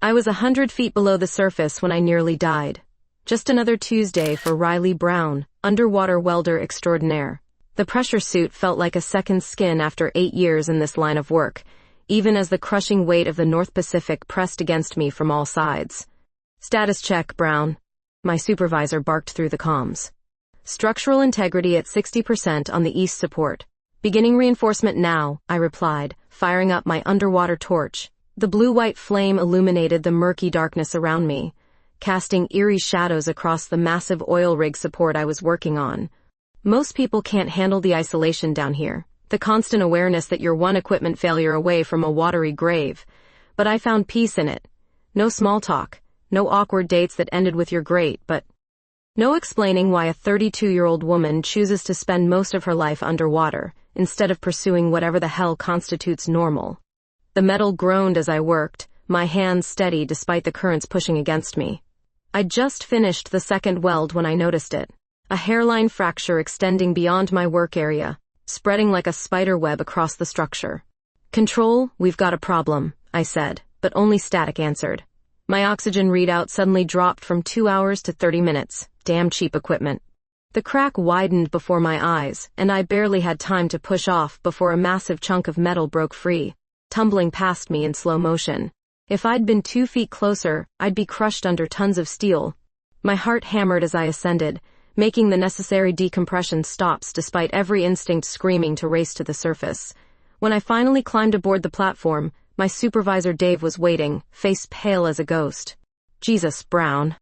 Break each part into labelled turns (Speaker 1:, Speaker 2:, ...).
Speaker 1: I was 100 feet below the surface when I nearly died. Just another Tuesday for Riley Brown, underwater welder extraordinaire. The pressure suit felt like a second skin after 8 years in this line of work, even as the crushing weight of the North Pacific pressed against me from all sides. Status check, Brown. My supervisor barked through the comms. Structural integrity at 60% on the east support. Beginning reinforcement now, I replied, firing up my underwater torch. The blue-white flame illuminated the murky darkness around me, casting eerie shadows across the massive oil rig support I was working on. Most people can't handle the isolation down here, the constant awareness that you're one equipment failure away from a watery grave. But I found peace in it. No small talk, no awkward dates that ended with "you're great," but no explaining why a 32-year-old woman chooses to spend most of her life underwater, instead of pursuing whatever the hell constitutes normal. The metal groaned as I worked, my hands steady despite the currents pushing against me. I'd just finished the second weld when I noticed it. A hairline fracture extending beyond my work area, spreading like a spider web across the structure. "Control, we've got a problem," I said, but only static answered. My oxygen readout suddenly dropped from 2 hours to 30 minutes. Damn cheap equipment. The crack widened before my eyes, and I barely had time to push off before a massive chunk of metal broke free, tumbling past me in slow motion. If I'd been 2 feet closer, I'd be crushed under tons of steel. My heart hammered as I ascended, making the necessary decompression stops despite every instinct screaming to race to the surface. When I finally climbed aboard the platform, my supervisor Dave was waiting, face pale as a ghost. "Jesus, Brown.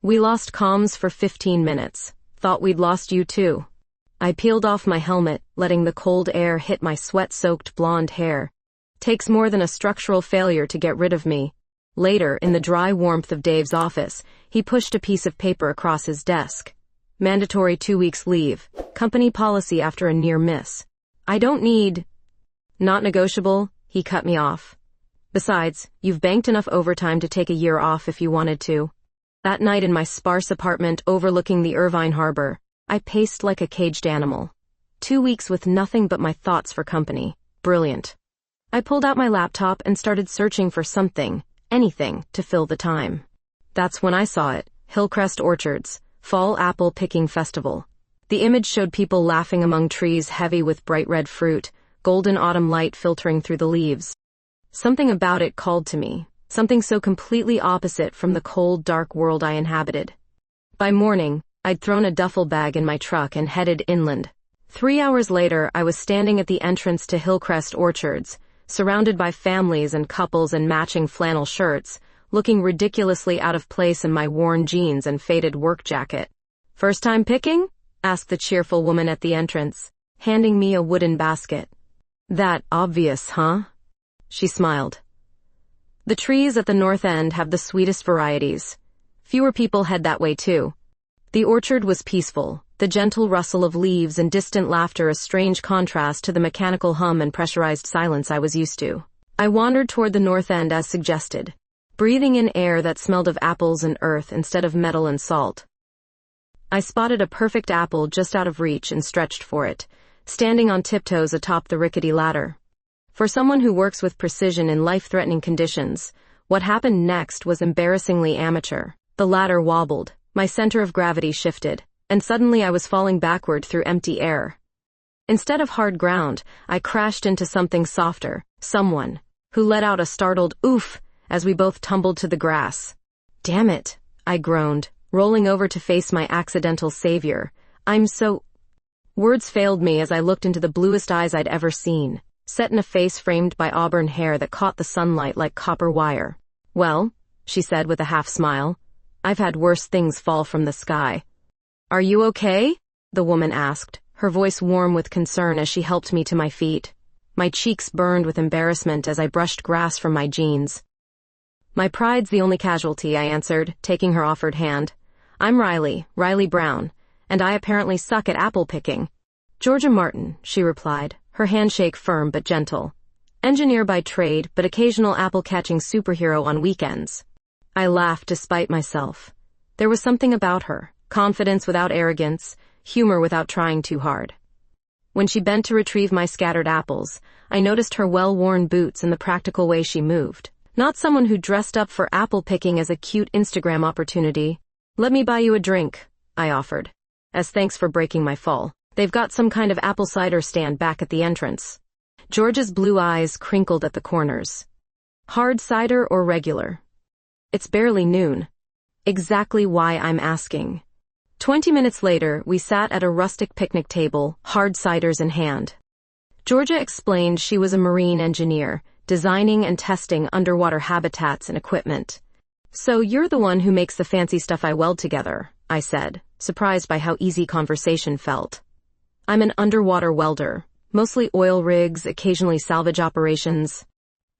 Speaker 1: We lost comms for 15 minutes. Thought we'd lost you too." I peeled off my helmet, letting the cold air hit my sweat-soaked blonde hair. Takes more than a structural failure to get rid of me. Later, in the dry warmth of Dave's office, he pushed a piece of paper across his desk. "Mandatory 2 weeks leave. Company policy after a near miss." "I don't need—" "Not negotiable," he cut me off. "Besides, you've banked enough overtime to take a year off if you wanted to." That night in my sparse apartment overlooking the Irvine Harbor, I paced like a caged animal. 2 weeks with nothing but my thoughts for company. Brilliant. I pulled out my laptop and started searching for something, anything, to fill the time. That's when I saw it, Hillcrest Orchards, Fall Apple Picking Festival. The image showed people laughing among trees heavy with bright red fruit, golden autumn light filtering through the leaves. Something about it called to me. Something so completely opposite from the cold, dark world I inhabited. By morning, I'd thrown a duffel bag in my truck and headed inland. 3 hours later, I was standing at the entrance to Hillcrest Orchards, surrounded by families and couples in matching flannel shirts, looking ridiculously out of place in my worn jeans and faded work jacket. "First time picking?" asked the cheerful woman at the entrance, handing me a wooden basket. "That obvious, huh?" She smiled. "The trees at the north end have the sweetest varieties. Fewer people head that way too." The orchard was peaceful, the gentle rustle of leaves and distant laughter a strange contrast to the mechanical hum and pressurized silence I was used to. I wandered toward the north end as suggested, breathing in air that smelled of apples and earth instead of metal and salt. I spotted a perfect apple just out of reach and stretched for it, standing on tiptoes atop the rickety ladder. For someone who works with precision in life-threatening conditions, what happened next was embarrassingly amateur. The ladder wobbled, my center of gravity shifted, and suddenly I was falling backward through empty air. Instead of hard ground, I crashed into something softer, someone, who let out a startled oof as we both tumbled to the grass. "Damn it," I groaned, rolling over to face my accidental savior. Words failed me as I looked into the bluest eyes I'd ever seen, set in a face framed by auburn hair that caught the sunlight like copper wire. "Well," she said with a half smile, "I've had worse things fall from the sky." "Are you okay?" the woman asked, her voice warm with concern as she helped me to my feet. My cheeks burned with embarrassment as I brushed grass from my jeans. "My pride's the only casualty," I answered, taking her offered hand. "I'm Riley Brown, and I apparently suck at apple picking." "Georgia Martin," she replied, her handshake firm but gentle. "Engineer by trade, but occasional apple-catching superhero on weekends." I laughed despite myself. There was something about her, confidence without arrogance, humor without trying too hard. When she bent to retrieve my scattered apples, I noticed her well-worn boots and the practical way she moved. Not someone who dressed up for apple picking as a cute Instagram opportunity. Let me buy you a drink, I offered. As thanks for breaking my fall. They've got some kind of apple cider stand back at the entrance. Georgia's blue eyes crinkled at the corners. Hard cider or regular? It's barely noon. Exactly why I'm asking. 20 minutes later, we sat at a rustic picnic table, hard ciders in hand. Georgia explained she was a marine engineer, designing and testing underwater habitats and equipment. So you're the one who makes the fancy stuff I weld together, I said, surprised by how easy conversation felt. I'm an underwater welder, mostly oil rigs, occasionally salvage operations.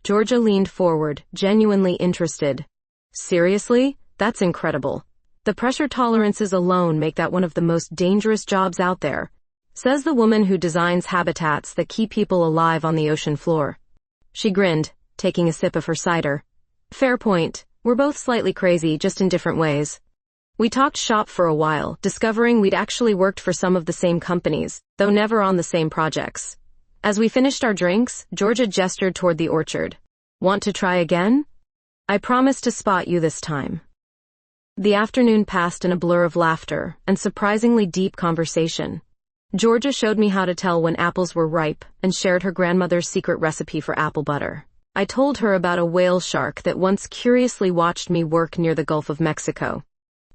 Speaker 1: Georgia leaned forward, genuinely interested. Seriously? That's incredible. The pressure tolerances alone make that one of the most dangerous jobs out there, says the woman who designs habitats that keep people alive on the ocean floor. She grinned, taking a sip of her cider. Fair point. We're both slightly crazy, just in different ways. We talked shop for a while, discovering we'd actually worked for some of the same companies, though never on the same projects. As we finished our drinks, Georgia gestured toward the orchard. Want to try again? I promise to spot you this time. The afternoon passed in a blur of laughter and surprisingly deep conversation. Georgia showed me how to tell when apples were ripe and shared her grandmother's secret recipe for apple butter. I told her about a whale shark that once curiously watched me work near the Gulf of Mexico.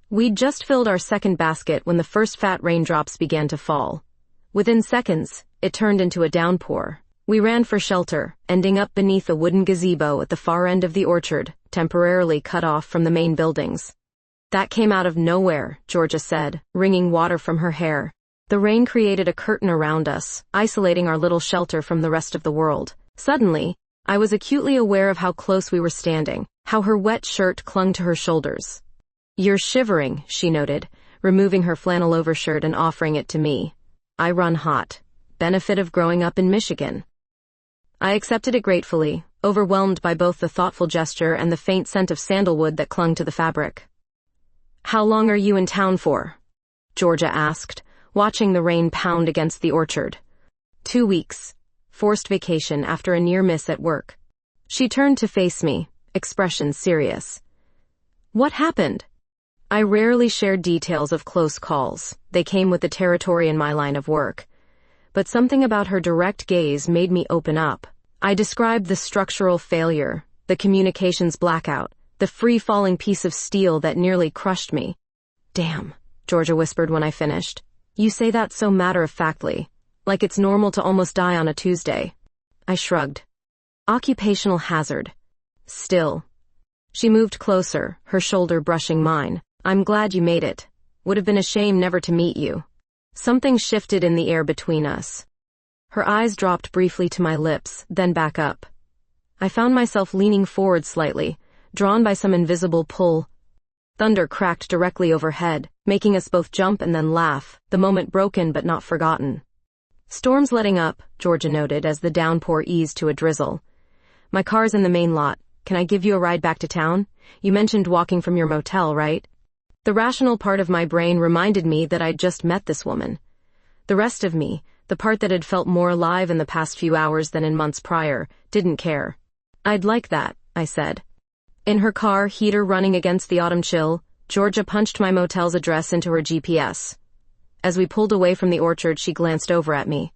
Speaker 1: We'd just filled our second basket when the first fat raindrops began to fall. Within seconds, it turned into a downpour. We ran for shelter, ending up beneath a wooden gazebo at the far end of the orchard, temporarily cut off from the main buildings. That came out of nowhere, Georgia said, wringing water from her hair. The rain created a curtain around us, isolating our little shelter from the rest of the world. Suddenly, I was acutely aware of how close we were standing, how her wet shirt clung to her shoulders. You're shivering, she noted, removing her flannel overshirt and offering it to me. I run hot. Benefit of growing up in Michigan. I accepted it gratefully, overwhelmed by both the thoughtful gesture and the faint scent of sandalwood that clung to the fabric. How long are you in town for? Georgia asked, watching the rain pound against the orchard. 2 weeks. Forced vacation after a near miss at work. She turned to face me, expression serious. What happened? I rarely shared details of close calls. They came with the territory in my line of work. But something about her direct gaze made me open up. I described the structural failure, the communications blackout, the free-falling piece of steel that nearly crushed me. Damn, Georgia whispered when I finished. You say that so matter-of-factly, like it's normal to almost die on a Tuesday. I shrugged. Occupational hazard. Still. She moved closer, her shoulder brushing mine. I'm glad you made it. Would have been a shame never to meet you. Something shifted in the air between us. Her eyes dropped briefly to my lips, then back up. I found myself leaning forward slightly, drawn by some invisible pull. Thunder cracked directly overhead, making us both jump and then laugh, the moment broken but not forgotten. Storm's letting up, Georgia noted as the downpour eased to a drizzle. My car's in the main lot. Can I give you a ride back to town? You mentioned walking from your motel, right? The rational part of my brain reminded me that I'd just met this woman. The rest of me, the part that had felt more alive in the past few hours than in months prior, didn't care. I'd like that, I said. In her car, heater running against the autumn chill, Georgia punched my motel's address into her GPS. As we pulled away from the orchard, she glanced over at me.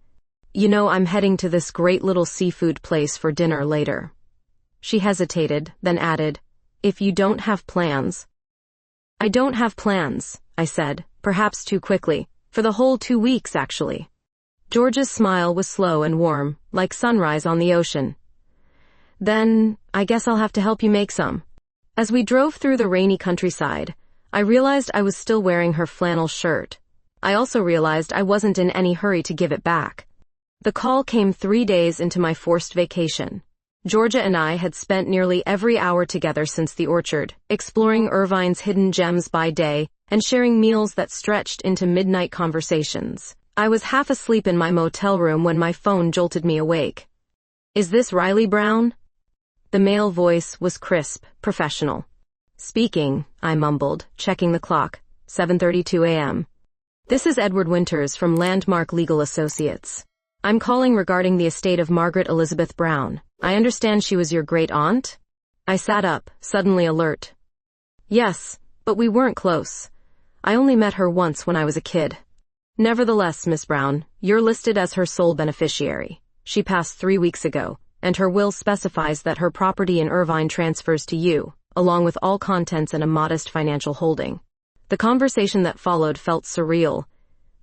Speaker 1: You know, I'm heading to this great little seafood place for dinner later. She hesitated, then added, if you don't have plans. I don't have plans, I said, perhaps too quickly. For the whole 2 weeks, actually. George's smile was slow and warm, like sunrise on the ocean. Then, I guess I'll have to help you make some. As we drove through the rainy countryside, I realized I was still wearing her flannel shirt. I also realized I wasn't in any hurry to give it back. The call came 3 days into my forced vacation. Georgia and I had spent nearly every hour together since the orchard, exploring Irvine's hidden gems by day and sharing meals that stretched into midnight conversations. I was half asleep in my motel room when my phone jolted me awake. Is this Riley Brown? The male voice was crisp, professional. Speaking, I mumbled, checking the clock. 7:32 a.m. This is Edward Winters from Landmark Legal Associates. I'm calling regarding the estate of Margaret Elizabeth Brown. I understand she was your great-aunt? I sat up, suddenly alert. Yes, but we weren't close. I only met her once when I was a kid. Nevertheless, Miss Brown, you're listed as her sole beneficiary. She passed 3 weeks ago, and her will specifies that her property in Irvine transfers to you, along with all contents and a modest financial holding. The conversation that followed felt surreal.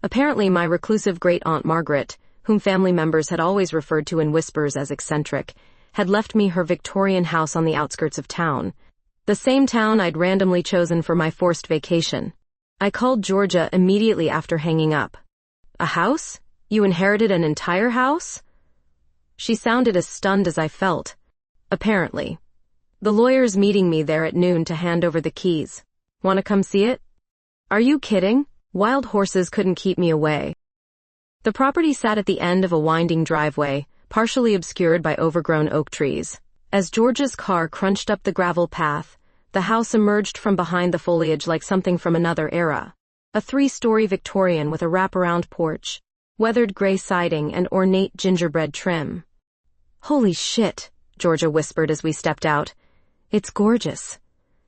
Speaker 1: Apparently my reclusive great-aunt Margaret, whom family members had always referred to in whispers as eccentric, had left me her Victorian house on the outskirts of town, the same town I'd randomly chosen for my forced vacation. I called Georgia immediately after hanging up. A house? You inherited an entire house? She sounded as stunned as I felt. Apparently. The lawyer's meeting me there at noon to hand over the keys. Want to come see it? Are you kidding? Wild horses couldn't keep me away. The property sat at the end of a winding driveway, partially obscured by overgrown oak trees. As Georgia's car crunched up the gravel path, the house emerged from behind the foliage like something from another era. A 3-story Victorian with a wraparound porch, weathered gray siding and ornate gingerbread trim. Holy shit, Georgia whispered as we stepped out. It's gorgeous.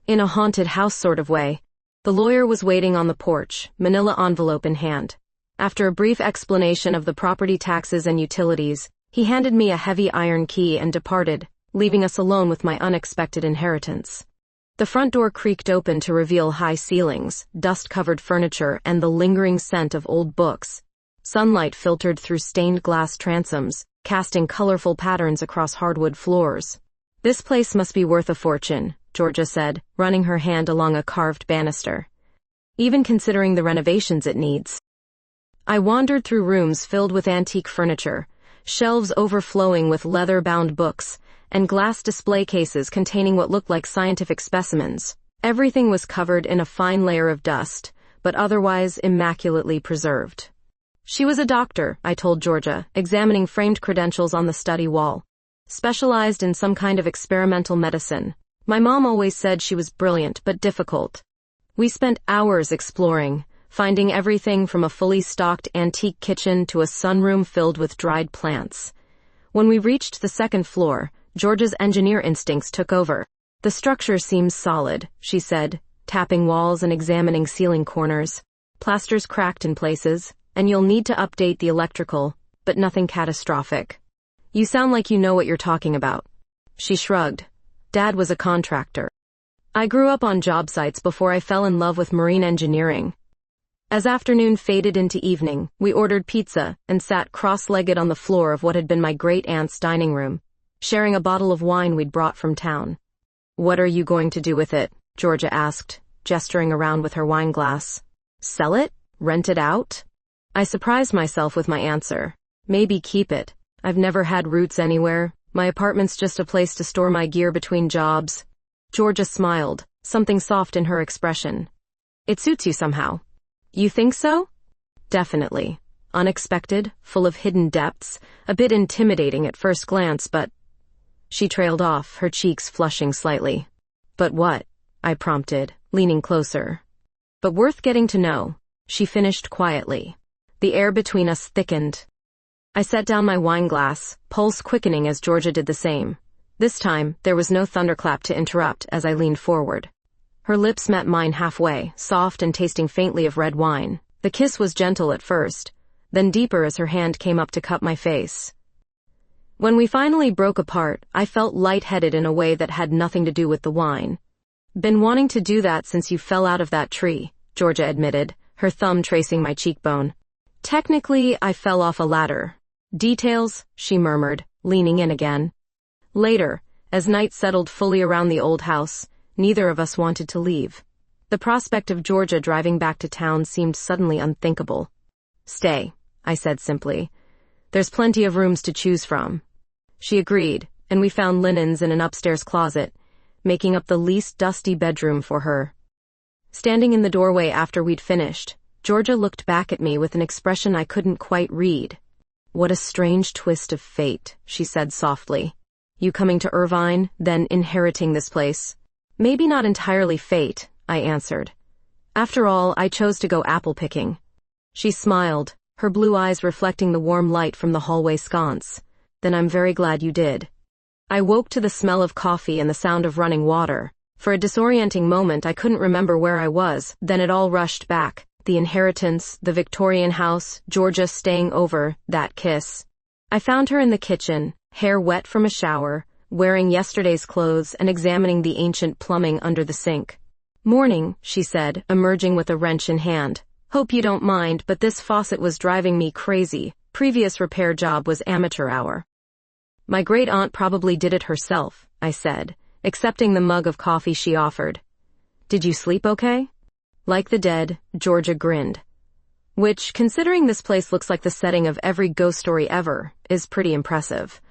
Speaker 1: In a haunted house sort of way. The lawyer was waiting on the porch, manila envelope in hand. After a brief explanation of the property taxes and utilities, he handed me a heavy iron key and departed, leaving us alone with my unexpected inheritance. The front door creaked open to reveal high ceilings, dust-covered furniture, and the lingering scent of old books. Sunlight filtered through stained glass transoms, casting colorful patterns across hardwood floors. This place must be worth a fortune, Georgia said, running her hand along a carved banister. Even considering the renovations it needs. I wandered through rooms filled with antique furniture, shelves overflowing with leather-bound books, and glass display cases containing what looked like scientific specimens. Everything was covered in a fine layer of dust, but otherwise immaculately preserved. She was a doctor, I told Georgia, examining framed credentials on the study wall. Specialized in some kind of experimental medicine. My mom always said she was brilliant but difficult. We spent hours exploring, finding everything from a fully stocked antique kitchen to a sunroom filled with dried plants. When we reached the second floor, Georgia's engineer instincts took over. The structure seems solid, she said, tapping walls and examining ceiling corners. Plaster's cracked in places, and you'll need to update the electrical, but nothing catastrophic. You sound like you know what you're talking about. She shrugged. Dad was a contractor. I grew up on job sites before I fell in love with marine engineering. As afternoon faded into evening, we ordered pizza and sat cross-legged on the floor of what had been my great-aunt's dining room, sharing a bottle of wine we'd brought from town. What are you going to do with it? Georgia asked, gesturing around with her wine glass. Sell it? Rent it out? I surprised myself with my answer. Maybe keep it. I've never had roots anywhere. My apartment's just a place to store my gear between jobs. Georgia smiled, something soft in her expression. It suits you somehow. You think so? Definitely. Unexpected, full of hidden depths, a bit intimidating at first glance, but... She trailed off, her cheeks flushing slightly. But what? I prompted, leaning closer. But worth getting to know, she finished quietly. The air between us thickened. I set down my wine glass, pulse quickening as Georgia did the same. This time, there was no thunderclap to interrupt as I leaned forward. Her lips met mine halfway, soft and tasting faintly of red wine. The kiss was gentle at first, then deeper as her hand came up to cup my face. When we finally broke apart, I felt lightheaded in a way that had nothing to do with the wine. Been wanting to do that since you fell out of that tree, Georgia admitted, her thumb tracing my cheekbone. Technically, I fell off a ladder. Details, she murmured, leaning in again. Later, as night settled fully around the old house, neither of us wanted to leave. The prospect of Georgia driving back to town seemed suddenly unthinkable. Stay, I said simply. There's plenty of rooms to choose from. She agreed, and we found linens in an upstairs closet, making up the least dusty bedroom for her. Standing in the doorway after we'd finished, Georgia looked back at me with an expression I couldn't quite read. What a strange twist of fate, she said softly. You coming to Irvine, then inheriting this place. Maybe not entirely fate, I answered. After all, I chose to go apple picking. She smiled, her blue eyes reflecting the warm light from the hallway sconce. Then I'm very glad you did. I woke to the smell of coffee and the sound of running water. For a disorienting moment, I couldn't remember where I was. Then it all rushed back. The inheritance, the Victorian house, Georgia staying over, that kiss. I found her in the kitchen, hair wet from a shower, wearing yesterday's clothes and examining the ancient plumbing under the sink. "Morning," she said, emerging with a wrench in hand. "Hope you don't mind, but this faucet was driving me crazy. Previous repair job was amateur hour." "My great-aunt probably did it herself," I said, accepting the mug of coffee she offered. "Did you sleep okay?" "Like the dead," Georgia grinned. Which, considering this place looks like the setting of every ghost story ever, is pretty impressive.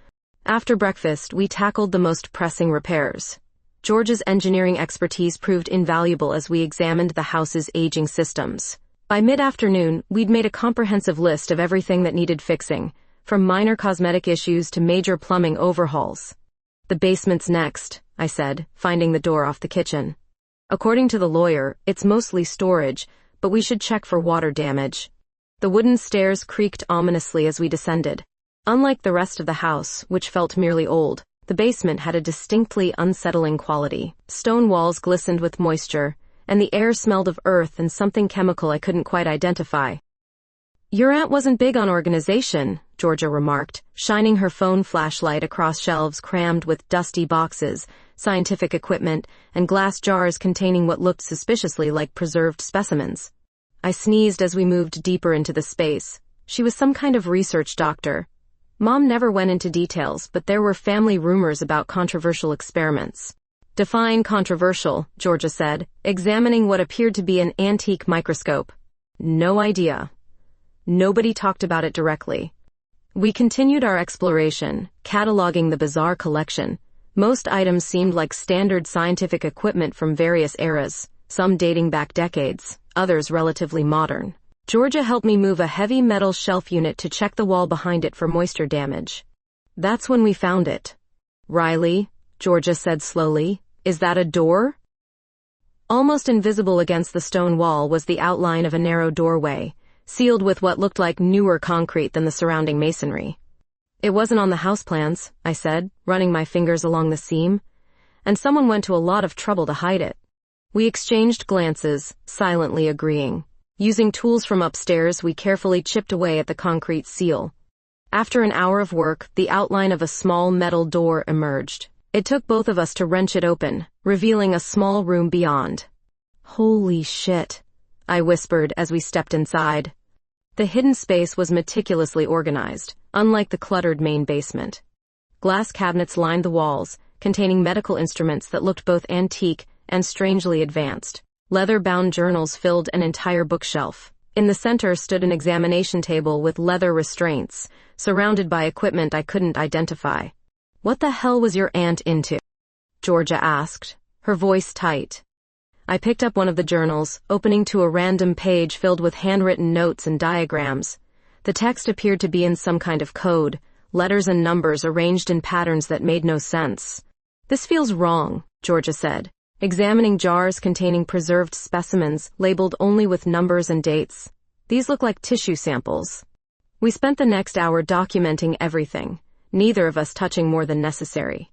Speaker 1: After breakfast, we tackled the most pressing repairs. Georgia's engineering expertise proved invaluable as we examined the house's aging systems. By mid-afternoon, we'd made a comprehensive list of everything that needed fixing, from minor cosmetic issues to major plumbing overhauls. "The basement's next," I said, finding the door off the kitchen. "According to the lawyer, it's mostly storage, but we should check for water damage." The wooden stairs creaked ominously as we descended. Unlike the rest of the house, which felt merely old, the basement had a distinctly unsettling quality. Stone walls glistened with moisture, and the air smelled of earth and something chemical I couldn't quite identify. "Your aunt wasn't big on organization," Georgia remarked, shining her phone flashlight across shelves crammed with dusty boxes, scientific equipment, and glass jars containing what looked suspiciously like preserved specimens. I sneezed as we moved deeper into the space. She was some kind of research doctor. Mom never went into details, but there were family rumors about controversial experiments. "Define controversial," Georgia said, examining what appeared to be an antique microscope. "No idea. Nobody talked about it directly." We continued our exploration, cataloging the bizarre collection. Most items seemed like standard scientific equipment from various eras, some dating back decades, others relatively modern. Georgia helped me move a heavy metal shelf unit to check the wall behind it for moisture damage. "That's when we found it." "Riley," Georgia said slowly, "is that a door?" Almost invisible against the stone wall was the outline of a narrow doorway, sealed with what looked like newer concrete than the surrounding masonry. "It wasn't on the house plans," I said, running my fingers along the seam, "and someone went to a lot of trouble to hide it." We exchanged glances, silently agreeing. Using tools from upstairs, we carefully chipped away at the concrete seal. After an hour of work, the outline of a small metal door emerged. It took both of us to wrench it open, revealing a small room beyond. "Holy shit," I whispered as we stepped inside. The hidden space was meticulously organized, unlike the cluttered main basement. Glass cabinets lined the walls, containing medical instruments that looked both antique and strangely advanced. Leather-bound journals filled an entire bookshelf. In the center stood an examination table with leather restraints, surrounded by equipment I couldn't identify. "What the hell was your aunt into?" Georgia asked, her voice tight. I picked up one of the journals, opening to a random page filled with handwritten notes and diagrams. The text appeared to be in some kind of code, letters and numbers arranged in patterns that made no sense. "This feels wrong," Georgia said, examining jars containing preserved specimens labeled only with numbers and dates. "These look like tissue samples." We spent the next hour documenting everything, neither of us touching more than necessary.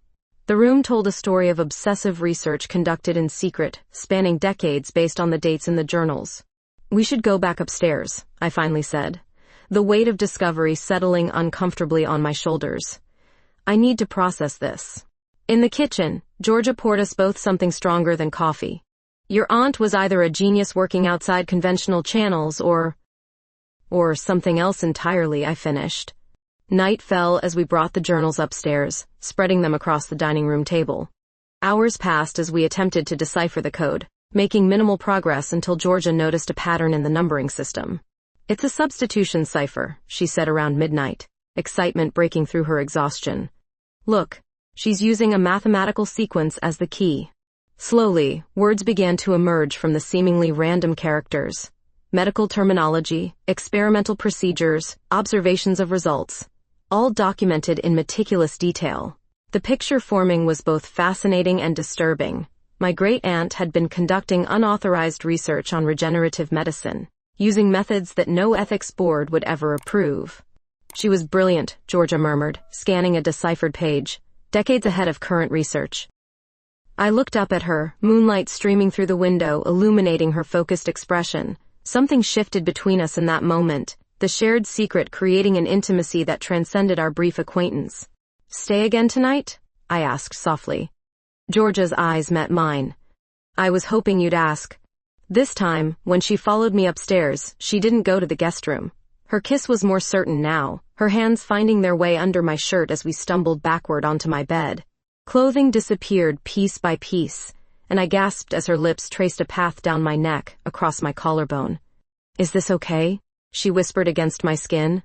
Speaker 1: The room told a story of obsessive research conducted in secret, spanning decades based on the dates in the journals. "We should go back upstairs," I finally said, the weight of discovery settling uncomfortably on my shoulders. "I need to process this." In the kitchen, Georgia poured us both something stronger than coffee. "Your aunt was either a genius working outside conventional channels or something else entirely," I finished. Night fell as we brought the journals upstairs, spreading them across the dining room table. Hours passed as we attempted to decipher the code, making minimal progress until Georgia noticed a pattern in the numbering system. "It's a substitution cipher," she said around midnight, excitement breaking through her exhaustion. "Look. She's using a mathematical sequence as the key." Slowly, words began to emerge from the seemingly random characters. Medical terminology, experimental procedures, observations of results, all documented in meticulous detail. The picture forming was both fascinating and disturbing. My great-aunt had been conducting unauthorized research on regenerative medicine, using methods that no ethics board would ever approve. "She was brilliant," Georgia murmured, scanning a deciphered page. decades ahead of current research. I looked up at her, moonlight streaming through the window, illuminating her focused expression. Something shifted between us in that moment, the shared secret creating an intimacy that transcended our brief acquaintance. "Stay again tonight?" I asked softly. Georgia's eyes met mine. "I was hoping you'd ask." This time, when she followed me upstairs, she didn't go to the guest room. Her kiss was more certain now, her hands finding their way under my shirt as we stumbled backward onto my bed. Clothing disappeared piece by piece, and I gasped as her lips traced a path down my neck, across my collarbone. "Is this okay?" she whispered against my skin.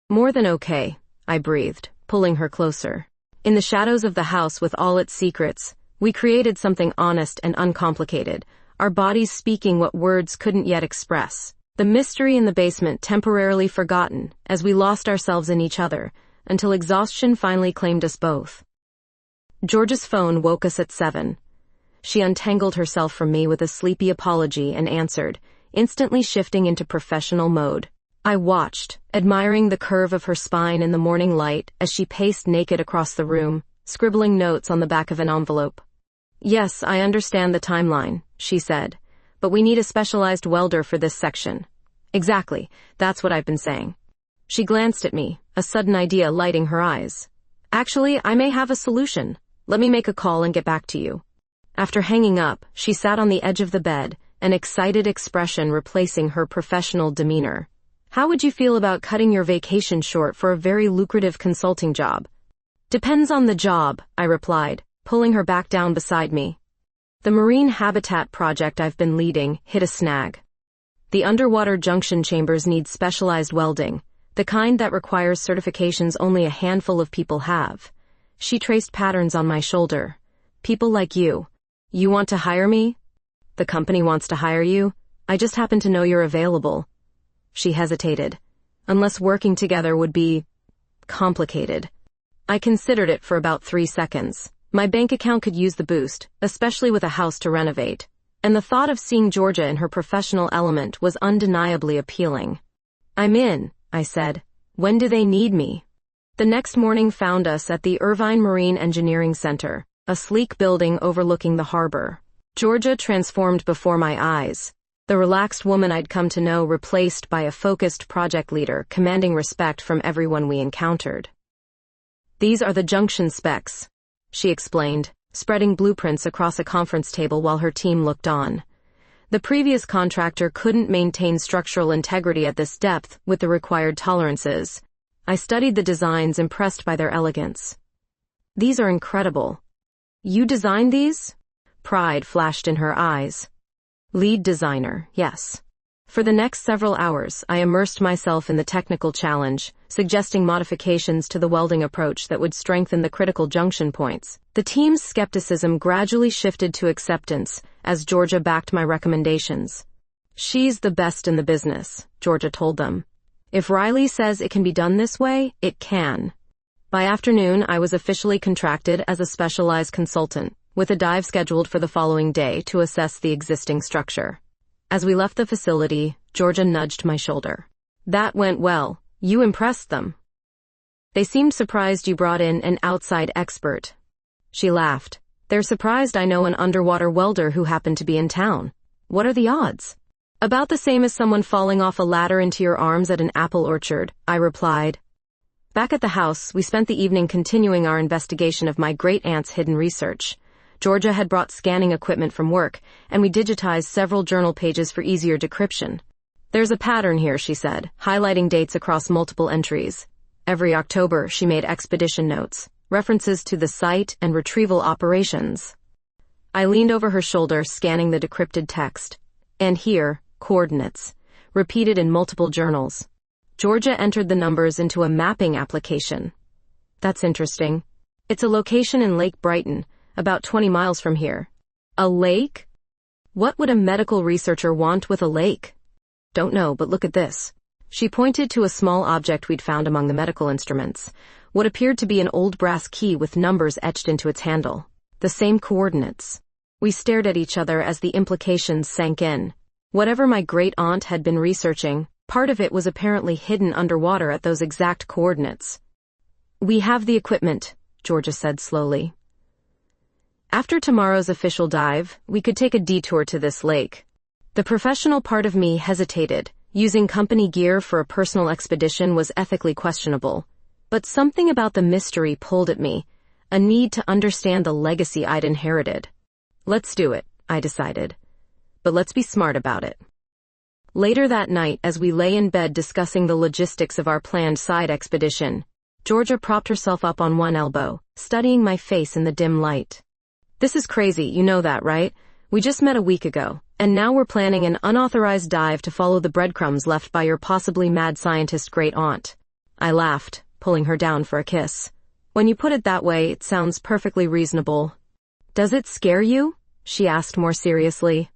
Speaker 1: "More than okay," I breathed, pulling her closer. In the shadows of the house with all its secrets, we created something honest and uncomplicated, our bodies speaking what words couldn't yet express. The mystery in the basement temporarily forgotten as we lost ourselves in each other, until exhaustion finally claimed us both. Georgia's phone woke us at 7. She untangled herself from me with a sleepy apology and answered, instantly shifting into professional mode. I watched, admiring the curve of her spine in the morning light as she paced naked across the room, scribbling notes on the back of an envelope. "Yes, I understand the timeline," she said, "but we need a specialized welder for this section." "Exactly, that's what I've been saying." She glanced at me, a sudden idea lighting her eyes. "Actually, I may have a solution. Let me make a call and get back to you." After hanging up, she sat on the edge of the bed, an excited expression replacing her professional demeanor. "How would you feel about cutting your vacation short for a very lucrative consulting job?" "Depends on the job," I replied, pulling her back down beside me. The marine habitat project I've been leading hit a snag. The underwater junction chambers need specialized welding, the kind that requires certifications only a handful of people have. She traced patterns on my shoulder. "People like you. You want to hire me?" "The company wants to hire you. I just happen to know you're available." She hesitated. "Unless working together would be complicated." I considered it for about 3 seconds. My bank account could use the boost, especially with a house to renovate. And the thought of seeing Georgia in her professional element was undeniably appealing. "I'm in," I said. "When do they need me?" The next morning found us at the Irvine Marine Engineering Center, a sleek building overlooking the harbor. Georgia transformed before my eyes. The relaxed woman I'd come to know replaced by a focused project leader commanding respect from everyone we encountered. "These are the junction specs," she explained, spreading blueprints across a conference table while her team looked on. The previous contractor couldn't maintain structural integrity at this depth with the required tolerances. I studied the designs, impressed by their elegance. "These are incredible." "You designed these?" Pride flashed in her eyes. "Lead designer, yes." For the next several hours, I immersed myself in the technical challenge, suggesting modifications to the welding approach that would strengthen the critical junction points. The team's skepticism gradually shifted to acceptance as Georgia backed my recommendations. "She's the best in the business," Georgia told them. "If Riley says it can be done this way, it can." By afternoon, I was officially contracted as a specialized consultant, with a dive scheduled for the following day to assess the existing structure. As we left the facility, Georgia nudged my shoulder. "That went well. You impressed them." "They seemed surprised you brought in an outside expert." She laughed. "They're surprised I know an underwater welder who happened to be in town." "What are the odds?" "About the same as someone falling off a ladder into your arms at an apple orchard," I replied. Back at the house, we spent the evening continuing our investigation of my great-aunt's hidden research. Georgia had brought scanning equipment from work, and we digitized several journal pages for easier decryption. "There's a pattern here," she said, highlighting dates across multiple entries. Every October, she made expedition notes, references to the site and retrieval operations. I leaned over her shoulder, scanning the decrypted text. "And here, coordinates," repeated in multiple journals. Georgia entered the numbers into a mapping application. "That's interesting. It's a location in Lake Brighton, about 20 miles from here." "A lake? What would a medical researcher want with a lake?" "Don't know, but look at this." She pointed to a small object we'd found among the medical instruments, what appeared to be an old brass key with numbers etched into its handle. The same coordinates. We stared at each other as the implications sank in. Whatever my great-aunt had been researching, part of it was apparently hidden underwater at those exact coordinates. "We have the equipment," Georgia said slowly. After tomorrow's official dive, we could take a detour to this lake. The professional part of me hesitated. Using company gear for a personal expedition was ethically questionable. But something about the mystery pulled at me, a need to understand the legacy I'd inherited. Let's do it, I decided. But let's be smart about it. Later that night, as we lay in bed discussing the logistics of our planned side expedition, Georgia propped herself up on one elbow, studying my face in the dim light. This is crazy, you know that, right? We just met a week ago, and now we're planning an unauthorized dive to follow the breadcrumbs left by your possibly mad scientist great-aunt. I laughed, pulling her down for a kiss. When you put it that way, it sounds perfectly reasonable. Does it scare you? She asked more seriously.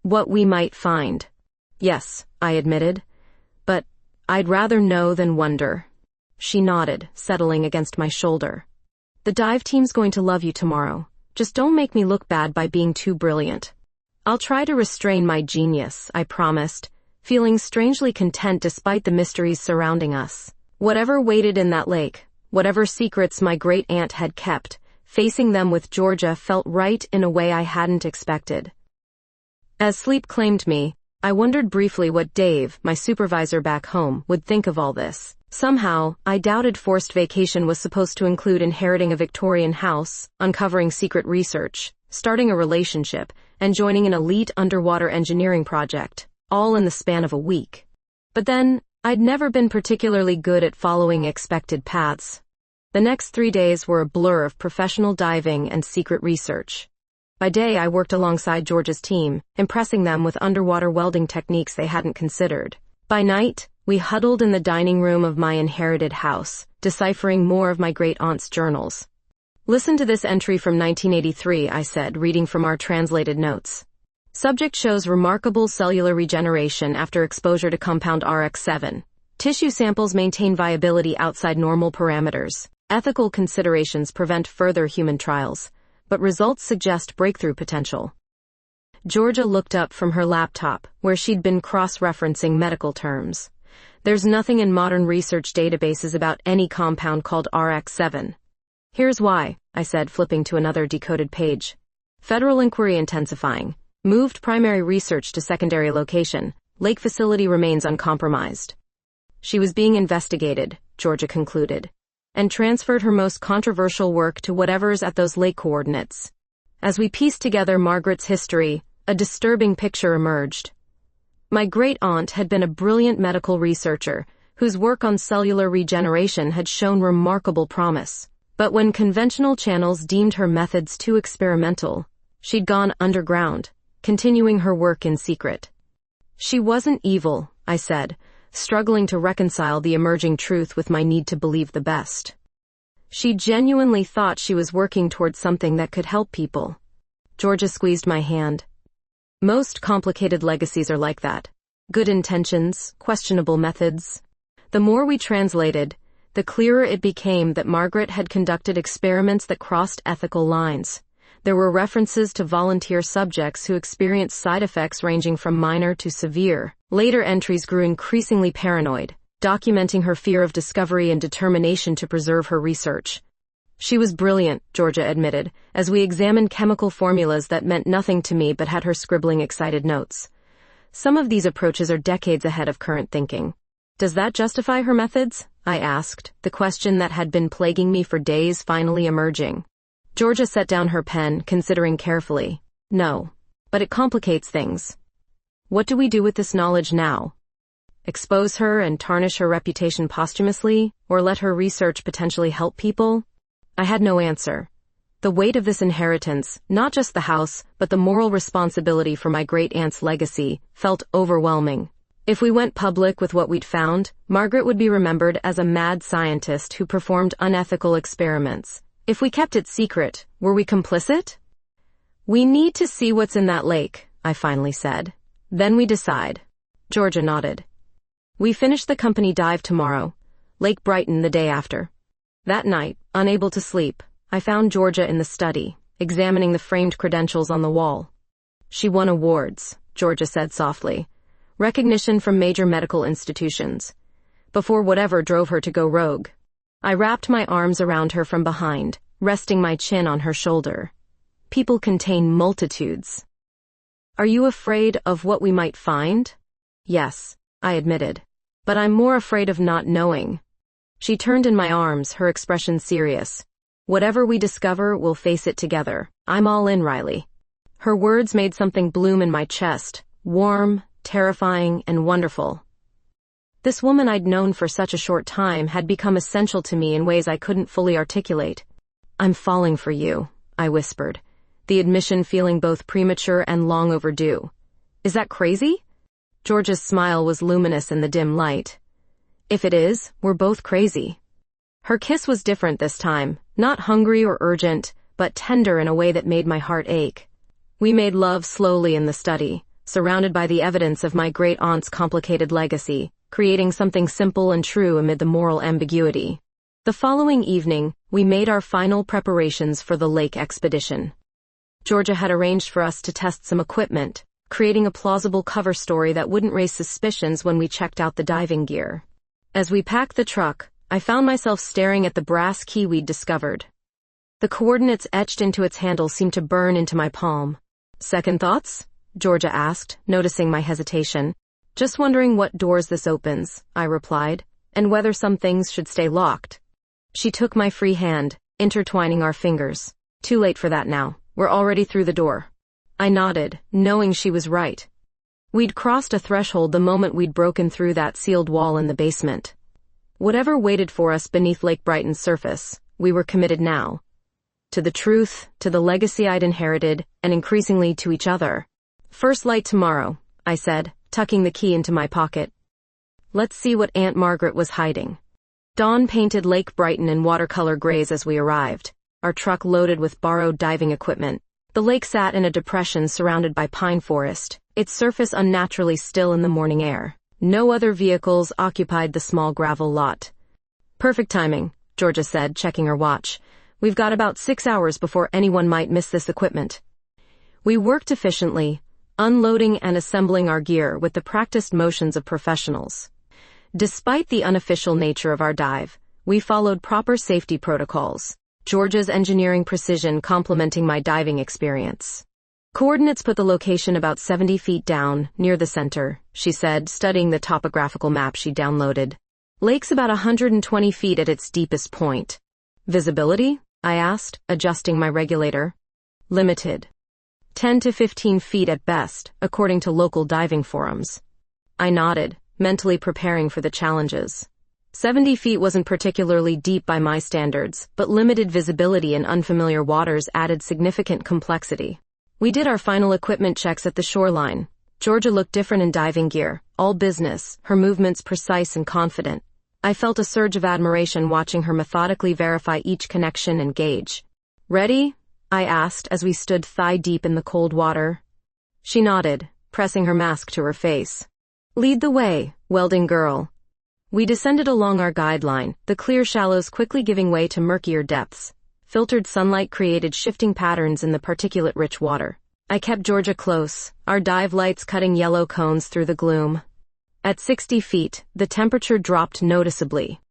Speaker 1: What we might find. Yes, I admitted. But I'd rather know than wonder. She nodded, settling against my shoulder. The dive team's going to love you tomorrow. Just don't make me look bad by being too brilliant. I'll try to restrain my genius, I promised, feeling strangely content despite the mysteries surrounding us. Whatever waited in that lake, whatever secrets my great-aunt had kept, facing them with Georgia felt right in a way I hadn't expected. As sleep claimed me, I wondered briefly what Dave, my supervisor back home, would think of all this. Somehow, I doubted forced vacation was supposed to include inheriting a Victorian house, uncovering secret research, starting a relationship, and joining an elite underwater engineering project, all in the span of a week. But then, I'd never been particularly good at following expected paths. The next 3 days were a blur of professional diving and secret research. By day, I worked alongside Georgia's team, impressing them with underwater welding techniques they hadn't considered. By night, we huddled in the dining room of my inherited house, deciphering more of my great-aunt's journals. Listen to this entry from 1983, I said, reading from our translated notes. Subject shows remarkable cellular regeneration after exposure to compound RX-7. Tissue samples maintain viability outside normal parameters. Ethical considerations prevent further human trials, but results suggest breakthrough potential. Georgia looked up from her laptop, where she'd been cross-referencing medical terms. There's nothing in modern research databases about any compound called RX-7. Here's why, I said, flipping to another decoded page. Federal inquiry intensifying. Moved primary research to secondary location. Lake facility remains uncompromised. She was being investigated, Georgia concluded, and transferred her most controversial work to whatever's at those lake coordinates. As we pieced together Margaret's history, a disturbing picture emerged. My great-aunt had been a brilliant medical researcher whose work on cellular regeneration had shown remarkable promise. But when conventional channels deemed her methods too experimental, she'd gone underground, continuing her work in secret. She wasn't evil, I said, struggling to reconcile the emerging truth with my need to believe the best. She genuinely thought she was working towards something that could help people. Georgia squeezed my hand. Most complicated legacies are like that. Good intentions, questionable methods. The more we translated, the clearer it became that Margaret had conducted experiments that crossed ethical lines. There were references to volunteer subjects who experienced side effects ranging from minor to severe. Later entries grew increasingly paranoid, documenting her fear of discovery and determination to preserve her research. She was brilliant, Georgia admitted, as we examined chemical formulas that meant nothing to me but had her scribbling excited notes. Some of these approaches are decades ahead of current thinking. Does that justify her methods? I asked, the question that had been plaguing me for days finally emerging. Georgia set down her pen, considering carefully. No, but it complicates things. What do we do with this knowledge now? Expose her and tarnish her reputation posthumously, or let her research potentially help people? I had no answer. The weight of this inheritance, not just the house, but the moral responsibility for my great-aunt's legacy, felt overwhelming. If we went public with what we'd found, Margaret would be remembered as a mad scientist who performed unethical experiments. If we kept it secret, were we complicit? We need to see what's in that lake, I finally said. Then we decide. Georgia nodded. We finish the company dive tomorrow. Lake Brighton the day after. That night, unable to sleep, I found Georgia in the study, examining the framed credentials on the wall. She won awards, Georgia said softly. Recognition from major medical institutions. Before whatever drove her to go rogue. I wrapped my arms around her from behind, resting my chin on her shoulder. People contain multitudes. Are you afraid of what we might find? Yes, I admitted. But I'm more afraid of not knowing. She turned in my arms, her expression serious. Whatever we discover, we'll face it together. I'm all in, Riley. Her words made something bloom in my chest, warm, terrifying, and wonderful. This woman I'd known for such a short time had become essential to me in ways I couldn't fully articulate. I'm falling for you, I whispered, the admission feeling both premature and long overdue. Is that crazy? Georgia's smile was luminous in the dim light. If it is, we're both crazy. Her kiss was different this time, not hungry or urgent, but tender in a way that made my heart ache. We made love slowly in the study, surrounded by the evidence of my great-aunt's complicated legacy, creating something simple and true amid the moral ambiguity. The following evening, we made our final preparations for the lake expedition. Georgia had arranged for us to test some equipment, creating a plausible cover story that wouldn't raise suspicions when we checked out the diving gear. As we packed the truck, I found myself staring at the brass key we'd discovered. The coordinates etched into its handle seemed to burn into my palm. Second thoughts? Georgia asked, noticing my hesitation. Just wondering what doors this opens, I replied, and whether some things should stay locked. She took my free hand, intertwining our fingers. Too late for that now. We're already through the door. I nodded, knowing she was right. We'd crossed a threshold the moment we'd broken through that sealed wall in the basement. Whatever waited for us beneath Lake Brighton's surface, we were committed now. To the truth, to the legacy I'd inherited, and increasingly to each other. First light tomorrow, I said, tucking the key into my pocket. Let's see what Aunt Margaret was hiding. Dawn painted Lake Brighton in watercolor grays as we arrived, our truck loaded with borrowed diving equipment. The lake sat in a depression surrounded by pine forest, its surface unnaturally still in the morning air. No other vehicles occupied the small gravel lot. Perfect timing, Georgia said, checking her watch. We've got about 6 hours before anyone might miss this equipment. We worked efficiently, unloading and assembling our gear with the practiced motions of professionals. Despite the unofficial nature of our dive, we followed proper safety protocols, Georgia's engineering precision complementing my diving experience. Coordinates put the location about 70 feet down, near the center, she said, studying the topographical map she downloaded. Lake's about 120 feet at its deepest point. Visibility? I asked, adjusting my regulator. Limited. 10 to 15 feet at best, according to local diving forums. I nodded, mentally preparing for the challenges. 70 feet wasn't particularly deep by my standards, but limited visibility in unfamiliar waters added significant complexity. We did our final equipment checks at the shoreline. Georgia looked different in diving gear, all business, her movements precise and confident. I felt a surge of admiration watching her methodically verify each connection and gauge. Ready? I asked as we stood thigh-deep in the cold water. She nodded, pressing her mask to her face. Lead the way, welding girl. We descended along our guideline, the clear shallows quickly giving way to murkier depths. Filtered sunlight created shifting patterns in the particulate-rich water. I kept Georgia close, our dive lights cutting yellow cones through the gloom. At 60 feet, the temperature dropped noticeably.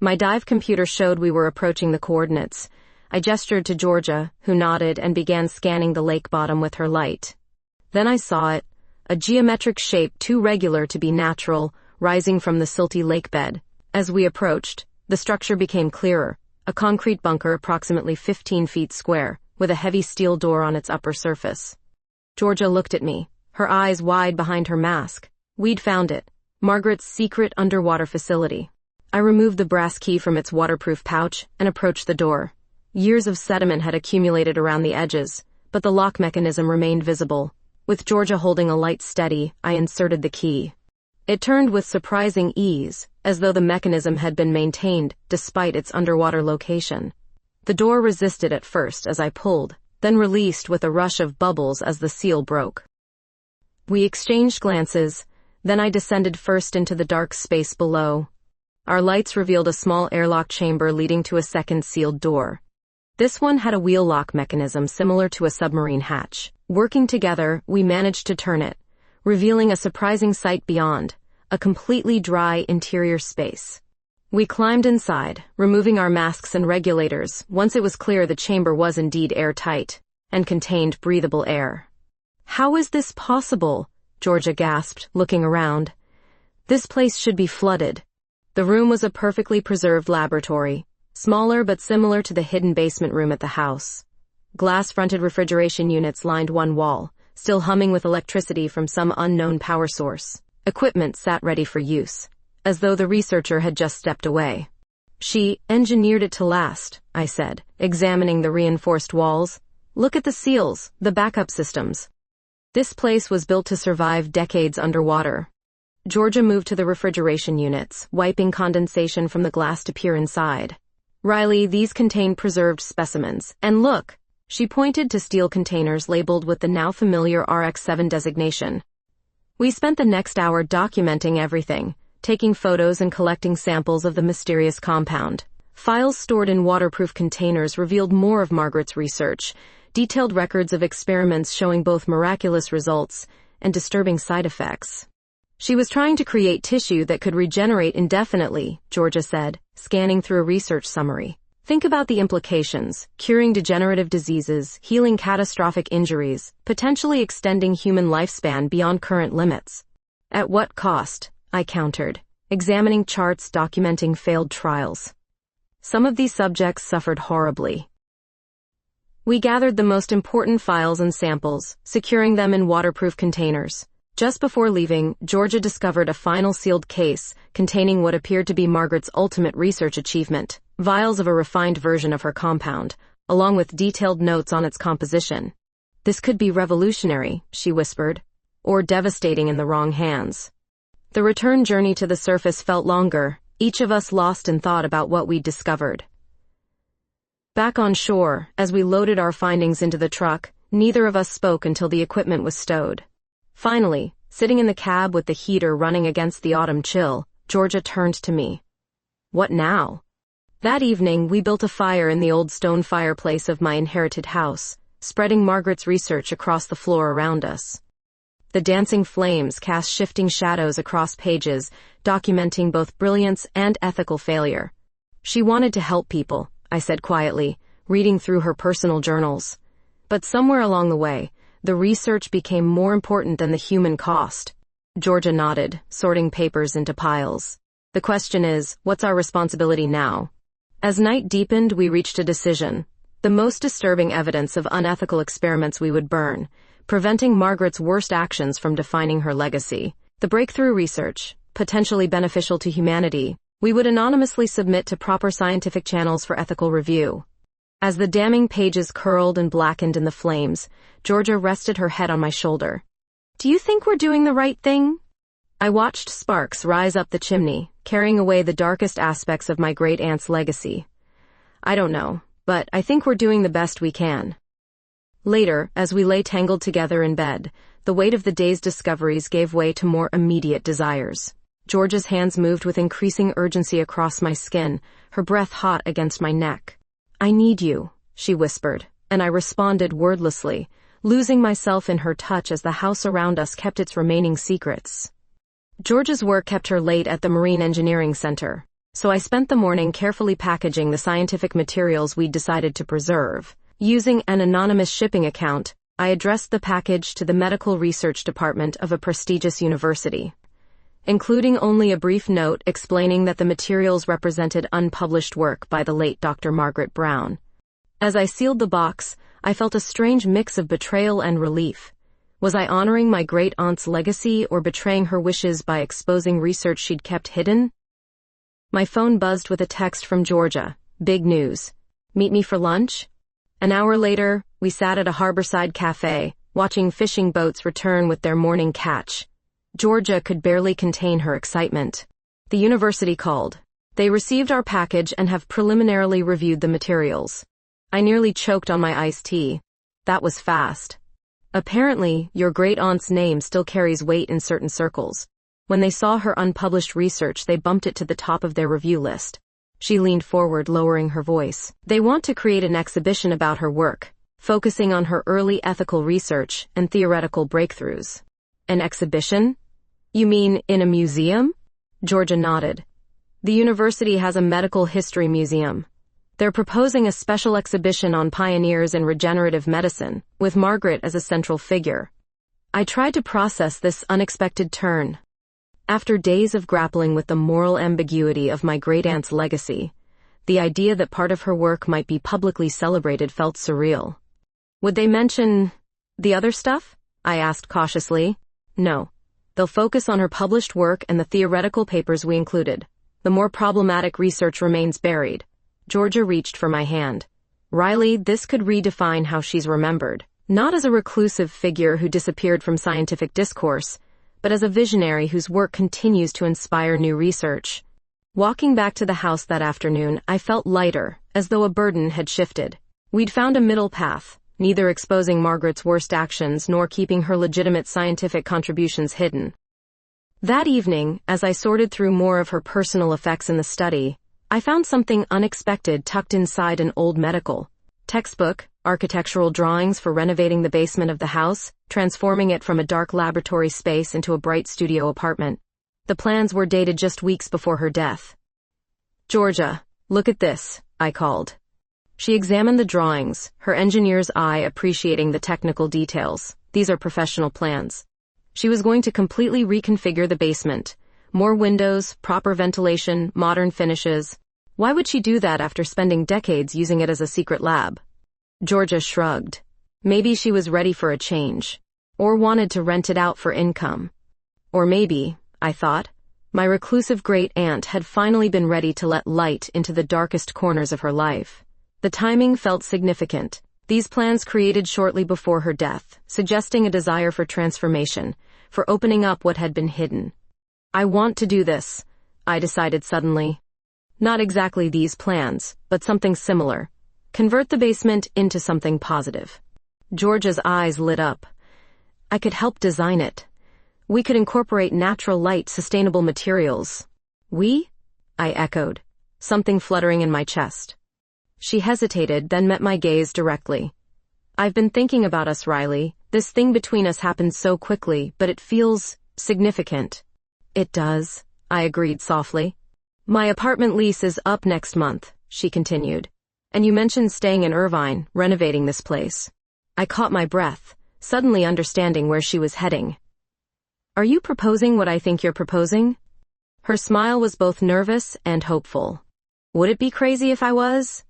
Speaker 1: My dive computer showed we were approaching the coordinates. I gestured to Georgia, who nodded and began scanning the lake bottom with her light. Then I saw it, a geometric shape too regular to be natural, rising from the silty lake bed. As we approached, the structure became clearer, a concrete bunker approximately 15 feet square, with a heavy steel door on its upper surface. Georgia looked at me, her eyes wide behind her mask. We'd found it, Margaret's secret underwater facility. I removed the brass key from its waterproof pouch and approached the door. Years of sediment had accumulated around the edges, but the lock mechanism remained visible. With Georgia holding a light steady, I inserted the key. It turned with surprising ease, as though the mechanism had been maintained despite its underwater location. The door resisted at first as I pulled, then released with a rush of bubbles as the seal broke. We exchanged glances, then I descended first into the dark space below. Our lights revealed a small airlock chamber leading to a second sealed door. This one had a wheel lock mechanism similar to a submarine hatch. Working together, we managed to turn it, revealing a surprising sight beyond, a completely dry interior space. We climbed inside, removing our masks and regulators, once it was clear the chamber was indeed airtight and contained breathable air. "How is this possible?" Georgia gasped, looking around. "This place should be flooded." The room was a perfectly preserved laboratory, smaller but similar to the hidden basement room at the house. Glass-fronted refrigeration units lined one wall, still humming with electricity from some unknown power source. Equipment sat ready for use, as though the researcher had just stepped away. "She engineered it to last," I said, examining the reinforced walls. "Look at the seals, the backup systems. This place was built to survive decades underwater." Georgia moved to the refrigeration units, wiping condensation from the glass to peer inside. "Riley, these contain preserved specimens. And look!" She pointed to steel containers labeled with the now familiar RX-7 designation. We spent the next hour documenting everything, taking photos and collecting samples of the mysterious compound. Files stored in waterproof containers revealed more of Margaret's research, detailed records of experiments showing both miraculous results and disturbing side effects. "She was trying to create tissue that could regenerate indefinitely," Georgia said, scanning through a research summary. "Think about the implications: curing degenerative diseases, healing catastrophic injuries, potentially extending human lifespan beyond current limits." "At what cost?" I countered, examining charts documenting failed trials. Some of these subjects suffered horribly. We gathered the most important files and samples, securing them in waterproof containers. Just before leaving, Georgia discovered a final sealed case containing what appeared to be Margaret's ultimate research achievement, vials of a refined version of her compound, along with detailed notes on its composition. "This could be revolutionary," she whispered, "or devastating in the wrong hands." The return journey to the surface felt longer, each of us lost in thought about what we'd discovered. Back on shore, as we loaded our findings into the truck, neither of us spoke until the equipment was stowed. Finally, sitting in the cab with the heater running against the autumn chill, Georgia turned to me. "What now?" That evening, we built a fire in the old stone fireplace of my inherited house, spreading Margaret's research across the floor around us. The dancing flames cast shifting shadows across pages, documenting both brilliance and ethical failure. "She wanted to help people," I said quietly, reading through her personal journals. But somewhere along the way, the research became more important than the human cost. Georgia nodded, sorting papers into piles. "The question is, what's our responsibility now?" As night deepened, we reached a decision. The most disturbing evidence of unethical experiments we would burn, preventing Margaret's worst actions from defining her legacy. The breakthrough research, potentially beneficial to humanity, we would anonymously submit to proper scientific channels for ethical review. As the damning pages curled and blackened in the flames, Georgia rested her head on my shoulder. "Do you think we're doing the right thing?" I watched sparks rise up the chimney, carrying away the darkest aspects of my great-aunt's legacy. "I don't know, but I think we're doing the best we can." Later, as we lay tangled together in bed, the weight of the day's discoveries gave way to more immediate desires. Georgia's hands moved with increasing urgency across my skin, her breath hot against my neck. "I need you," she whispered, and I responded wordlessly, losing myself in her touch as the house around us kept its remaining secrets. Georgia's work kept her late at the Marine Engineering Center, so I spent the morning carefully packaging the scientific materials we'd decided to preserve. Using an anonymous shipping account, I addressed the package to the medical research department of a prestigious university, including only a brief note explaining that the materials represented unpublished work by the late Dr. Margaret Brown. As I sealed the box, I felt a strange mix of betrayal and relief. Was I honoring my great-aunt's legacy or betraying her wishes by exposing research she'd kept hidden? My phone buzzed with a text from Georgia. "Big news. Meet me for lunch?" An hour later, we sat at a harborside cafe, watching fishing boats return with their morning catch. Georgia could barely contain her excitement. "The university called. They received our package and have preliminarily reviewed the materials." I nearly choked on my iced tea. That was fast. "Apparently, your great-aunt's name still carries weight in certain circles. When they saw her unpublished research, they bumped it to the top of their review list." She leaned forward, lowering her voice. "They want to create an exhibition about her work, focusing on her early ethical research and theoretical breakthroughs." "An exhibition? You mean in a museum?" Georgia nodded. The university has a medical history museum. They're proposing a special exhibition on pioneers in regenerative medicine, with Margaret as a central figure. I tried to process this unexpected turn. After days of grappling with the moral ambiguity of my great-aunt's legacy, the idea that part of her work might be publicly celebrated felt surreal. Would they mention the other stuff? I asked cautiously. No. They'll focus on her published work and the theoretical papers we included. The more problematic research remains buried. Georgia reached for my hand. Riley, this could redefine how she's remembered. Not as a reclusive figure who disappeared from scientific discourse, but as a visionary whose work continues to inspire new research. Walking back to the house that afternoon, I felt lighter, as though a burden had shifted. We'd found a middle path, neither exposing Margaret's worst actions nor keeping her legitimate scientific contributions hidden. That evening, as I sorted through more of her personal effects in the study, I found something unexpected tucked inside an old medical textbook, architectural drawings for renovating the basement of the house, transforming it from a dark laboratory space into a bright studio apartment. The plans were dated just weeks before her death. Georgia, look at this, I called. She examined the drawings, her engineer's eye appreciating the technical details. These are professional plans. She was going to completely reconfigure the basement. More windows, proper ventilation, modern finishes. Why would she do that after spending decades using it as a secret lab? Georgia shrugged. Maybe she was ready for a change. Or wanted to rent it out for income. Or maybe, I thought, my reclusive great-aunt had finally been ready to let light into the darkest corners of her life. The timing felt significant. These plans created shortly before her death, suggesting a desire for transformation, for opening up what had been hidden. I want to do this, I decided suddenly. Not exactly these plans, but something similar. Convert the basement into something positive. Georgia's eyes lit up. I could help design it. We could incorporate natural light, sustainable materials. We? I echoed, something fluttering in my chest. She hesitated, then met my gaze directly. I've been thinking about us, Riley. This thing between us happened so quickly, but it feels significant. It does, I agreed softly. My apartment lease is up next month, she continued. And you mentioned staying in Irvine, renovating this place. I caught my breath, suddenly understanding where she was heading. Are you proposing what I think you're proposing? Her smile was both nervous and hopeful. Would it be crazy if I was?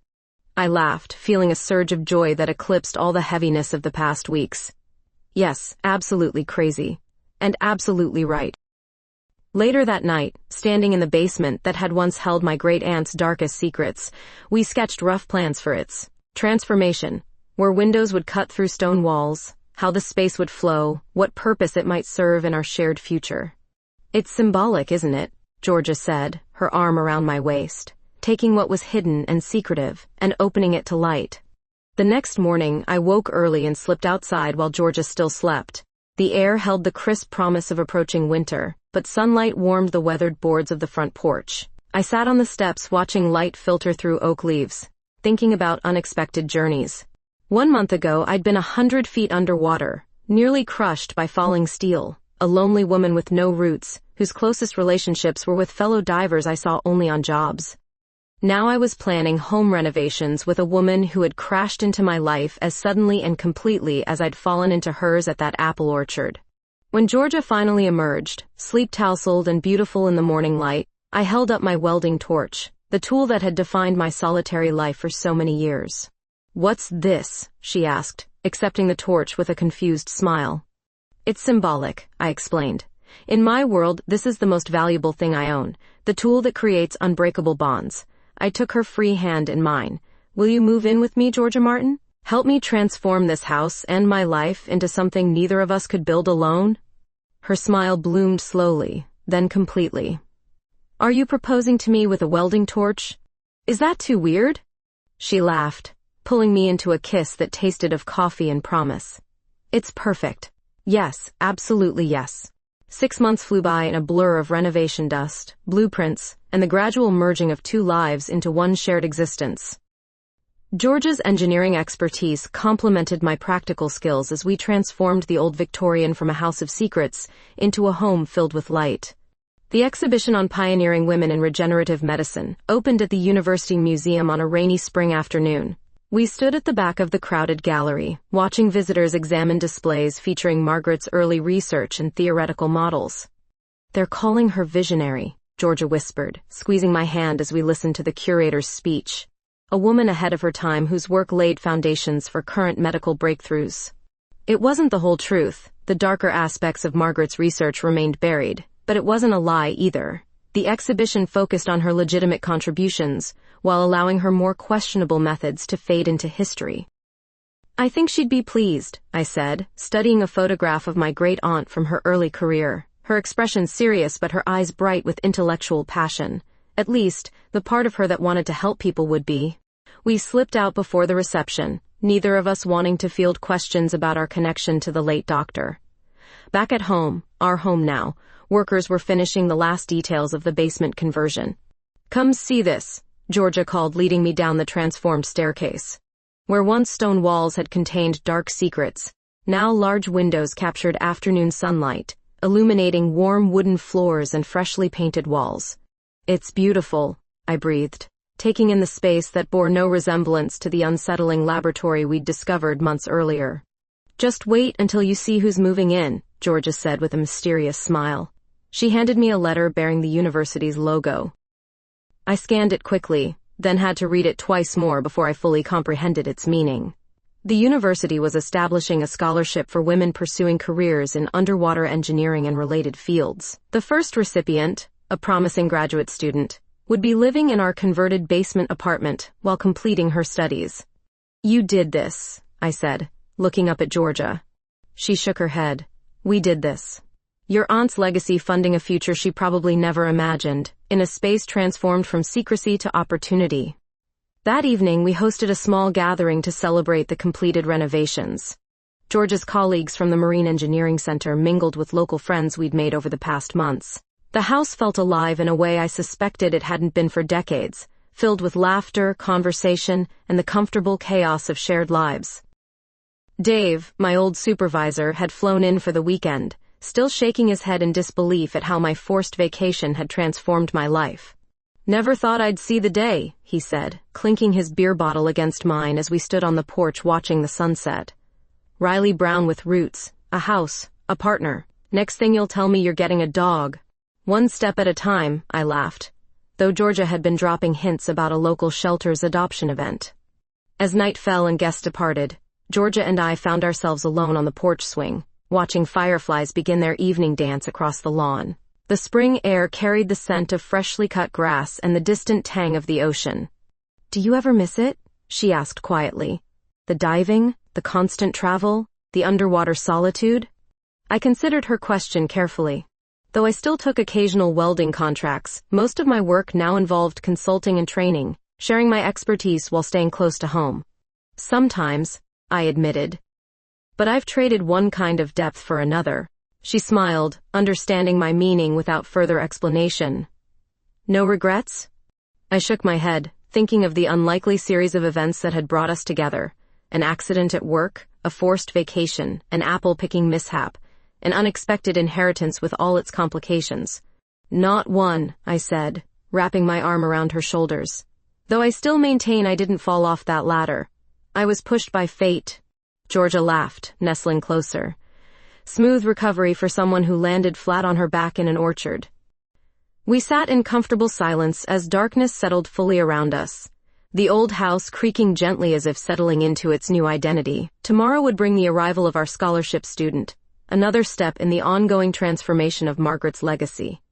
Speaker 1: I laughed, feeling a surge of joy that eclipsed all the heaviness of the past weeks. Yes, absolutely crazy. And absolutely right. Later that night, standing in the basement that had once held my great-aunt's darkest secrets, we sketched rough plans for its transformation, where windows would cut through stone walls, how the space would flow, what purpose it might serve in our shared future. It's symbolic, isn't it? Georgia said, her arm around my waist, taking what was hidden and secretive and opening it to light. The next morning, I woke early and slipped outside while Georgia still slept. The air held the crisp promise of approaching winter, but sunlight warmed the weathered boards of the front porch. I sat on the steps watching light filter through oak leaves, thinking about unexpected journeys. 1 month ago, I'd been 100 feet underwater, nearly crushed by falling steel, a lonely woman with no roots, whose closest relationships were with fellow divers I saw only on jobs. Now I was planning home renovations with a woman who had crashed into my life as suddenly and completely as I'd fallen into hers at that apple orchard. When Georgia finally emerged, sleep-tousled and beautiful in the morning light, I held up my welding torch, the tool that had defined my solitary life for so many years. "What's this?" she asked, accepting the torch with a confused smile. "It's symbolic," I explained. "In my world, this is the most valuable thing I own, the tool that creates unbreakable bonds." I took her free hand in mine. "Will you move in with me, Georgia Martin? Help me transform this house and my life into something neither of us could build alone?" Her smile bloomed slowly, then completely. "Are you proposing to me with a welding torch? Is that too weird?" She laughed, pulling me into a kiss that tasted of coffee and promise. "It's perfect. Yes, absolutely yes." 6 months flew by in a blur of renovation dust, blueprints, and the gradual merging of 2 lives into one shared existence. Georgia's engineering expertise complemented my practical skills as we transformed the old Victorian from a house of secrets into a home filled with light. The exhibition on pioneering women in regenerative medicine opened at the University Museum on a rainy spring afternoon. We stood at the back of the crowded gallery, watching visitors examine displays featuring Margaret's early research and theoretical models. "They're calling her visionary," Georgia whispered, squeezing my hand as we listened to the curator's speech. A woman ahead of her time whose work laid foundations for current medical breakthroughs. It wasn't the whole truth. The darker aspects of Margaret's research remained buried, but it wasn't a lie either. The exhibition focused on her legitimate contributions, while allowing her more questionable methods to fade into history. "I think she'd be pleased," I said, studying a photograph of my great-aunt from her early career, her expression serious but her eyes bright with intellectual passion. At least, the part of her that wanted to help people would be. We slipped out before the reception, neither of us wanting to field questions about our connection to the late doctor. Back at home, our home now, workers were finishing the last details of the basement conversion. "Come see this," Georgia called, leading me down the transformed staircase. Where once stone walls had contained dark secrets, now large windows captured afternoon sunlight, illuminating warm wooden floors and freshly painted walls. "It's beautiful," I breathed, taking in the space that bore no resemblance to the unsettling laboratory we'd discovered months earlier. "Just wait until you see who's moving in," Georgia said with a mysterious smile. She handed me a letter bearing the university's logo. I scanned it quickly, then had to read it twice more before I fully comprehended its meaning. The university was establishing a scholarship for women pursuing careers in underwater engineering and related fields. The first recipient, a promising graduate student, would be living in our converted basement apartment while completing her studies. "You did this," I said, looking up at Georgia. She shook her head. "We did this. Your aunt's legacy funding a future she probably never imagined, in a space transformed from secrecy to opportunity." That evening, we hosted a small gathering to celebrate the completed renovations. Georgia's colleagues from the Marine Engineering Center mingled with local friends we'd made over the past months. The house felt alive in a way I suspected it hadn't been for decades, filled with laughter, conversation, and the comfortable chaos of shared lives. Dave, my old supervisor, had flown in for the weekend, still shaking his head in disbelief at how my forced vacation had transformed my life. "Never thought I'd see the day," he said, clinking his beer bottle against mine as we stood on the porch watching the sunset. "Riley Brown with roots, a house, a partner. Next thing you'll tell me you're getting a dog." "One step at a time," I laughed, though Georgia had been dropping hints about a local shelter's adoption event. As night fell and guests departed, Georgia and I found ourselves alone on the porch swing, watching fireflies begin their evening dance across the lawn. The spring air carried the scent of freshly cut grass and the distant tang of the ocean. "Do you ever miss it?" she asked quietly. "The diving, the constant travel, the underwater solitude?" I considered her question carefully. Though I still took occasional welding contracts, most of my work now involved consulting and training, sharing my expertise while staying close to home. "Sometimes," I admitted. "But I've traded one kind of depth for another." She smiled, understanding my meaning without further explanation. "No regrets?" I shook my head, thinking of the unlikely series of events that had brought us together. An accident at work, a forced vacation, an apple-picking mishap, an unexpected inheritance with all its complications. "Not one," I said, wrapping my arm around her shoulders. Though I still maintain I didn't fall off that ladder. I was pushed by fate. Georgia laughed, nestling closer. Smooth recovery for someone who landed flat on her back in an orchard. We sat in comfortable silence as darkness settled fully around us. The old house creaking gently as if settling into its new identity. Tomorrow would bring the arrival of our scholarship student, another step in the ongoing transformation of Margaret's legacy.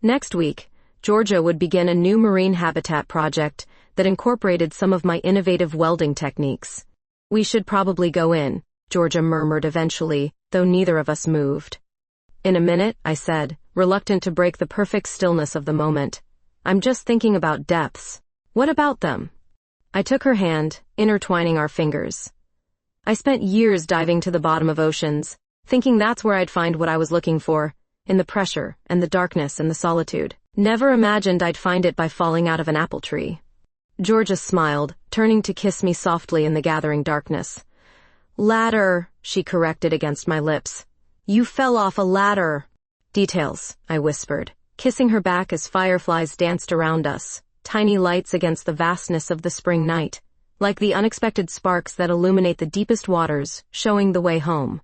Speaker 1: Next week, Georgia would begin a new marine habitat project that incorporated some of my innovative welding techniques. "We should probably go in," Georgia murmured eventually, though neither of us moved. "In a minute," I said, reluctant to break the perfect stillness of the moment. "I'm just thinking about depths." "What about them?" I took her hand, intertwining our fingers. "I spent years diving to the bottom of oceans, thinking that's where I'd find what I was looking for, in the pressure and the darkness and the solitude. Never imagined I'd find it by falling out of an apple tree." Georgia smiled, turning to kiss me softly in the gathering darkness. "Ladder," she corrected against my lips. "You fell off a ladder." "Details," I whispered, kissing her back as fireflies danced around us, tiny lights against the vastness of the spring night, like the unexpected sparks that illuminate the deepest waters, showing the way home.